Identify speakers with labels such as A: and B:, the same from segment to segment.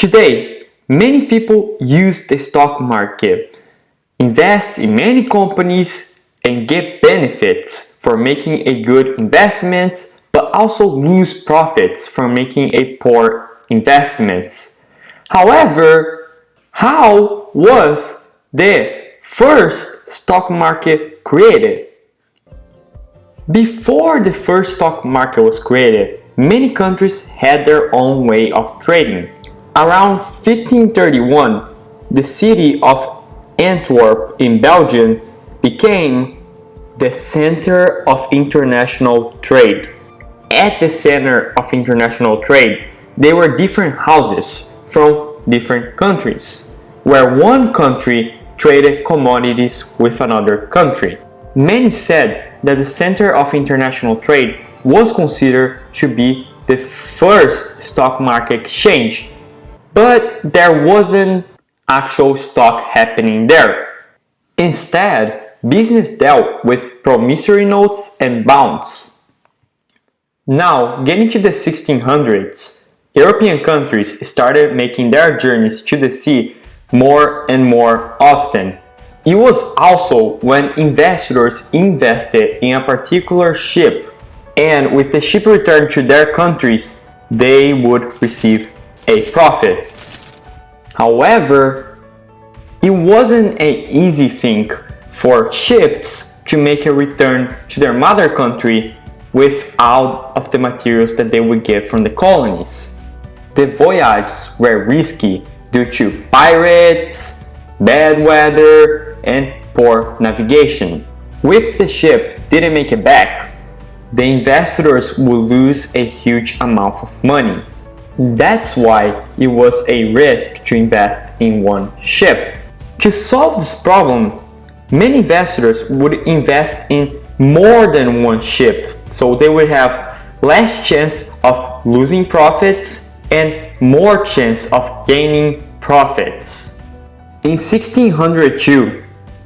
A: Today, many people use the stock market, invest in many companies, and get benefits for making a good investment, but also lose profits from making a poor investment. However, how was the first stock market created? Before the first stock market was created, many countries had their own way of trading. Around 1531, the city of Antwerp in Belgium became the center of international trade. At the center of international trade, there were different houses from different countries, where one country traded commodities with another country. Many said that the center of international trade was considered to be the first stock market exchange, but there wasn't actual stock happening there. Instead, business dealt with promissory notes and bonds. Now, getting to the 1600s, European countries started making their journeys to the sea more and more often. It was also when investors invested in a particular ship, and with the ship returned to their countries, they would receive a profit. However, it wasn't an easy thing for ships to make a return to their mother country without of the materials that they would get from the colonies. The voyages were risky due to pirates, bad weather, and poor navigation. If the ship didn't make it back, the investors would lose a huge amount of money. That's why it was a risk to invest in one ship. To solve this problem, many investors would invest in more than one ship, so they would have less chance of losing profits and more chance of gaining profits. In 1602,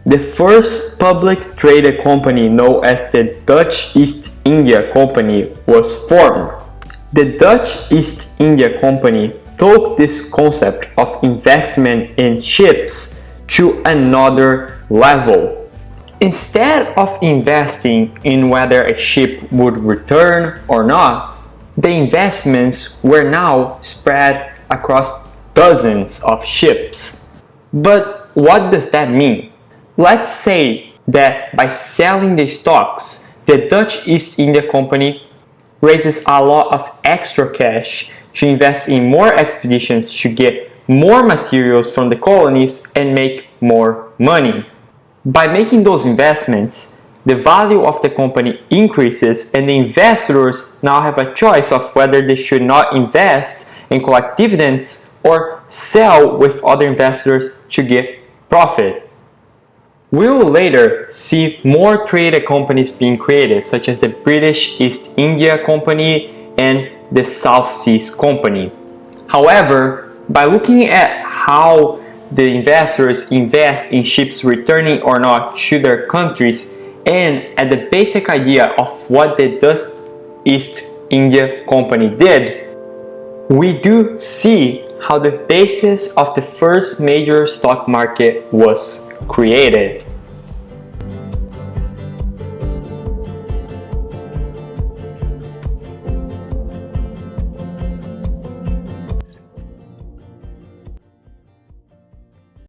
A: the first public traded company known as the Dutch East India Company was formed. The Dutch East India Company took this concept of investment in ships to another level. Instead of investing in whether a ship would return or not, the investments were now spread across dozens of ships. But what does that mean? Let's say that by selling the stocks, the Dutch East India Company raises a lot of extra cash to invest in more expeditions to get more materials from the colonies and make more money. By making those investments, the value of the company increases and the investors now have a choice of whether they should not invest and collect dividends or sell with other investors to get profit. We will later see more traded companies being created, such as the British East India Company and the South Seas Company. However, by looking at how the investors invest in ships returning or not to their countries, and at the basic idea of what the Dutch East India Company did, we do see how the basis of the first major stock market was created.